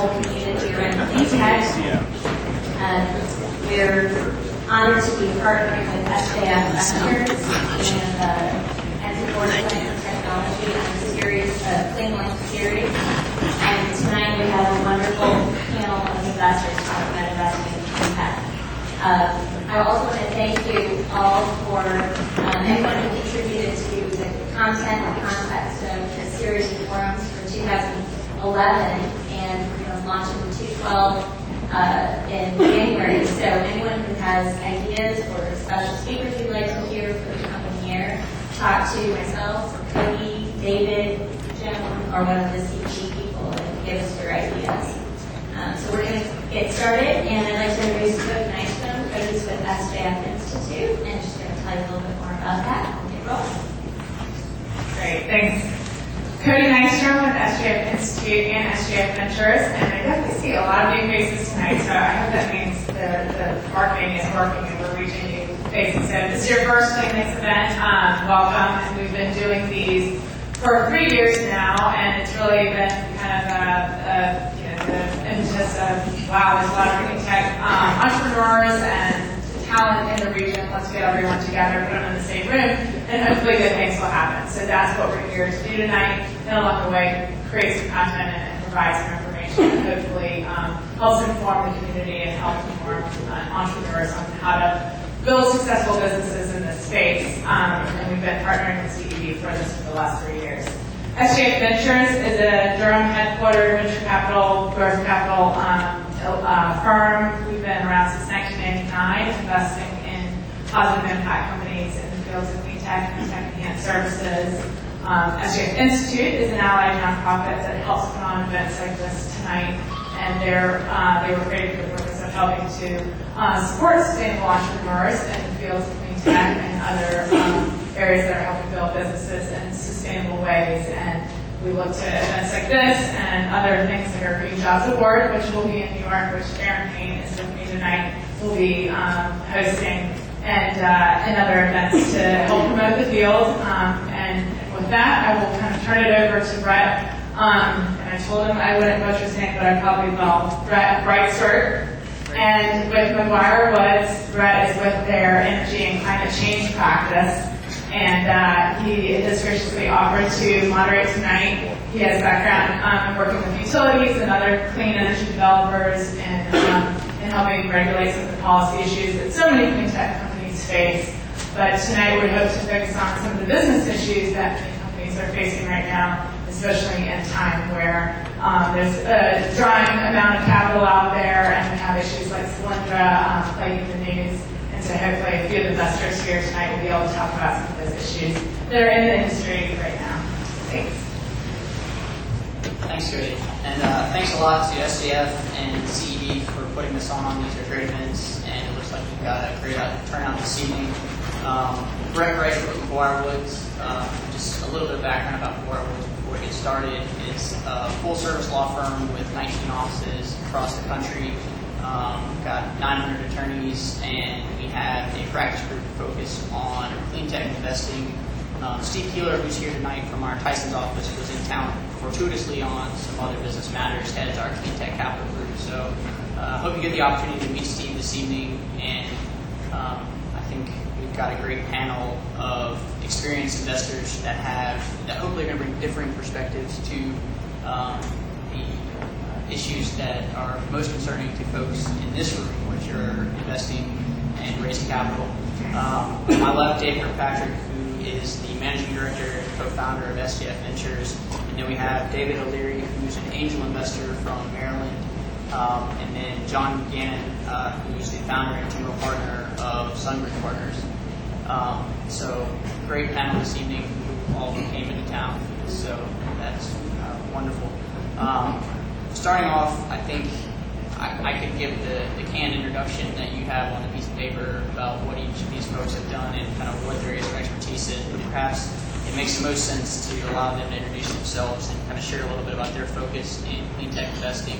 whole community around clean tech. We're honored to be partnering with SJF Ventures and support Clean Technology on the series, CleanLinks series. And tonight we have a wonderful panel of investors talking about investing in clean tech. I also want to thank you all for everyone who contributed to the content and context of the series of forums for 2011, and we're going to launch in 2012 in January. So anyone who has ideas or special speakers you'd like to hear for the coming year, talk to myself, Cody, David, Jim, or one of the CP people and give us your ideas. So we're going to get started, and I'd like to introduce Cody Nystrom. Cody's with SJF Institute, and she's going to tell you a little bit more about that. We'll get rolling. Great, thanks. Cody Nystrom with SJF Institute and SJF Ventures, and I definitely see a lot of new faces tonight, so I hope that means the marketing is working and we're reaching new faces. So this is your first CleanLinks event. Welcome, and we've been doing these for 3 years now, and it's really been kind of the impetus of, wow, there's a lot of clean tech entrepreneurs and talent in the region. Let's get everyone together, put them in the same room, and hopefully good things will happen. So that's what we're here to do tonight, and along the way, create some content and provide some information that hopefully helps inform the community and help inform entrepreneurs on how to build successful businesses in this space. And we've been partnering with CEB for this for the last 3 years. SJF Ventures is a Durham headquartered venture capital, growth capital firm. We've been around since 1999, investing in positive impact companies in the fields of clean tech and tech-enhanced services. SJF Institute is an allied nonprofit that helps put on events like this tonight, and they were created for the purpose of helping to support sustainable entrepreneurs in the fields of clean tech and other areas that are helping build businesses in sustainable ways. And we look to events like this and other things like our Green Jobs Award, which will be in New York, which Aaron Payne is with me tonight, will be hosting, and other events to help promote the field. And with that, I will kind of turn it over to Brett. And I told him I wouldn't butcher his name, but I probably will. Brett Breitstert. And with McGuire Woods, Brett is with their energy and climate change practice. And he has graciously offered to moderate tonight. He has background in working with utilities and other clean energy developers and in helping regulate some of the policy issues that so many clean tech companies face. But tonight we hope to focus on some of the business issues that many companies are facing right now, especially in a time where there's a drawing amount of capital out there, and we have issues like Solyndra plaguing the news. So hopefully a few of the investors here tonight will be able to talk about some of those issues that are in the industry right now. Thanks. Thanks, Cody. And thanks a lot to SJF and CEB for putting this on. These are great events, and it looks like we've got a great turnout this evening. Brett Breitstert with McGuire Woods. Just a little bit of background about McGuire Woods before we get started. It's a full-service law firm with 19 offices across the country. We've got 900 attorneys, and we have a practice group focused on clean tech investing. Steve Keeler, who's here tonight from our Tyson's office, was in town fortuitously on some other business matters, heads our clean tech capital group. So I hope you get the opportunity to meet Steve this evening, and I think we've got a great panel of experienced investors that hopefully are going to bring differing perspectives to the issues that are most concerning to folks in this room, which are investing and raising capital. On my left, Dave Kirkpatrick, who is the managing director and co-founder of SJF Ventures. And then we have David O'Leary, who's an angel investor from Maryland. And then John Gannon, who's the founder and general partner of Sunbridge Partners. So great panel this evening who all came into town. So that's wonderful. Starting off, I think I could give the canned introduction that you have on the piece of paper about what each of these folks have done and kind of what their area of expertise is, but perhaps it makes the most sense to allow them to introduce themselves and kind of share a little bit about their focus in clean tech investing.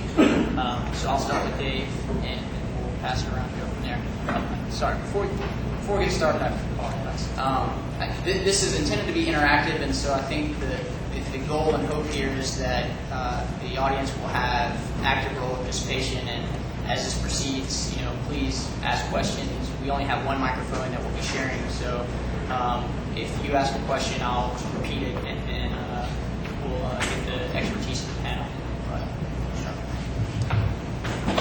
So I'll start with Dave, and we'll pass it around and go from there. Sorry, before we get started, I apologize. This is intended to be interactive, and so I think the the goal and hope here is that the audience will have active role participation, and as this proceeds, please ask questions. We only have one microphone that we'll be sharing, so if you ask a question, I'll repeat it, and we'll get the expertise of the panel.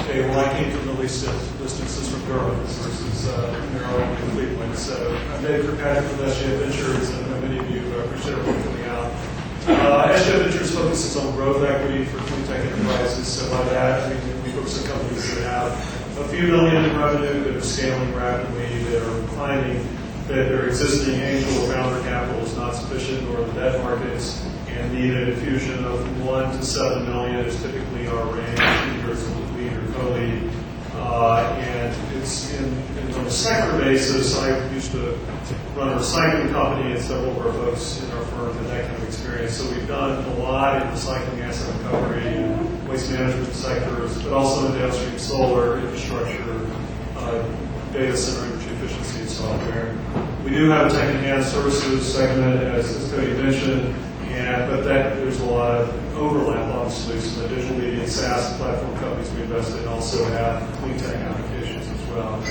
Okay, well, I came from the least distances from Durham versus Maryland and Cleveland. So I'm Dave Kirkpatrick from SGF Ventures, and I know many of you appreciate everyone coming out. SGF Ventures focuses on growth equity for clean tech enterprises. So by that, I mean, we focus on companies that have a few million in revenue, that are scaling rapidly, that are finding that their existing angel or founder capital is not sufficient, or the debt markets, and need an infusion of $1 to $7 million is typically our range, either as a lead or co-lead. And it's on a sector basis. I used to run a recycling company, and several of our folks in our firm had that kind of experience. So we've done a lot in recycling, asset recovery, and waste management sectors, but also in downstream solar, infrastructure, data center energy efficiency, and software. We do have a tech-enhanced services segment, as Cody mentioned, but there's a lot of overlap, obviously. So the digital media and SaaS platform companies we invest in also have clean tech applications as well.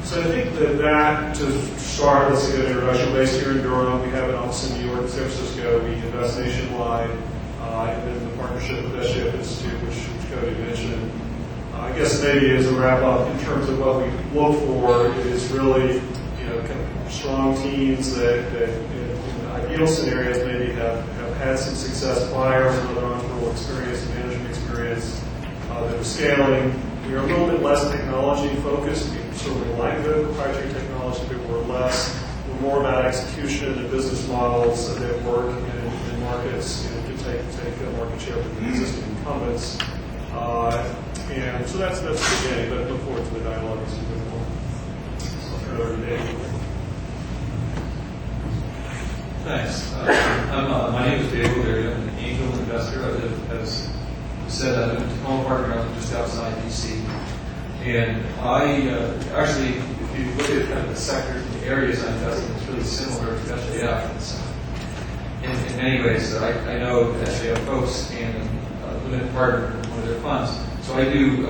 So I think that to start, that's a good introduction. We're based here in Durham. We have an office in New York and San Francisco. We invest nationwide, and then the partnership with SGF Institute, which Cody mentioned. I guess maybe as a wrap up, in terms of what we look for, is really kind of strong teams that in ideal scenarios maybe have had some success prior, some other entrepreneurial experience and management experience, that are scaling. We are a little bit less technology focused. We certainly like the proprietary technology, but we're more about execution and business models that work in markets, to take market share from the existing incumbents. And so that's the beginning, but I look forward to the dialogue as we move on. So I'll turn it over to Dave. Thanks. My name is Dave O'Leary. I'm an angel investor. I live, as you said, I live in Tacoma Park, Maryland, just outside D.C. And I actually, if you look at kind of the sectors and the areas I invest in, it's really similar to SJF. It's, in many ways, I know SJF folks and a limited partner in one of their funds. So I do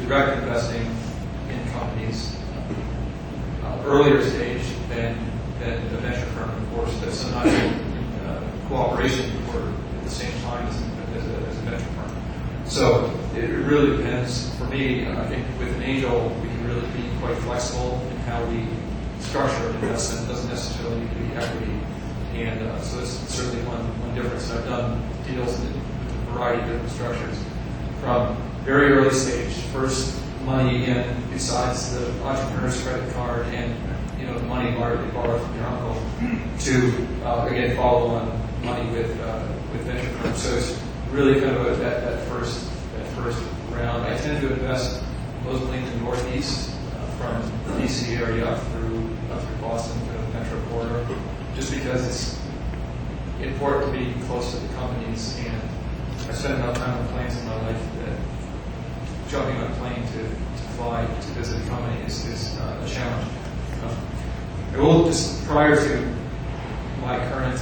direct investing in companies earlier stage than the venture firm, of course, but sometimes in cooperation or at the same time as a venture firm. So it really depends. For me, I think with an angel, we can really be quite flexible in how we structure an investment. It doesn't necessarily need to be equity. And so that's certainly one difference. I've done deals with a variety of different structures, from very early stage, first money in besides the entrepreneur's credit card and the money largely borrowed from your uncle, to again follow on money with venture firms. So it's really kind of that first round. I tend to invest mostly in the Northeast, from the DC area up through Boston to the Metro corridor, just because it's important to be close to the companies, and I spent enough time on planes in my life that jumping on a plane to fly to visit a company is a challenge. I will just, prior to my current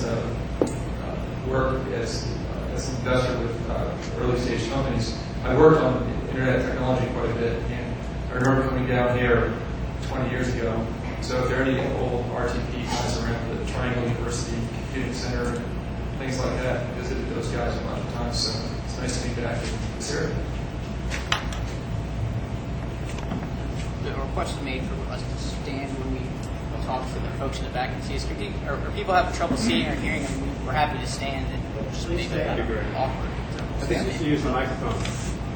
work as an investor with early stage companies, I worked on internet technology quite a bit, and I remember coming down here 20 years ago. So if there are any old RTP guys around, the Triangle University Computing Center, things like that, I visited those guys a bunch of times, so it's nice to be back in this area. The request was made for us to stand when we talk to the folks in the back and see us. Or people having trouble seeing or hearing them, we're happy to stand and just make it awkward. I think you should use the microphone.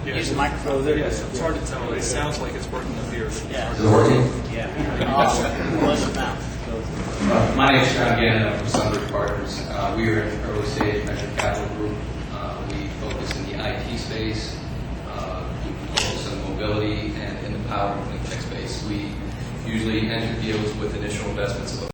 Use the microphone. Yes, it's hard to tell. It sounds like it's working up here. Yeah. Is it working? Yeah. Awesome. Close your mouth. My name is John Gannon. I'm from Sunbridge Partners. We are an early stage venture capital group. We focus in the IT space, we focus on mobility, and in the power and clean tech space. We usually enter deals with initial investments of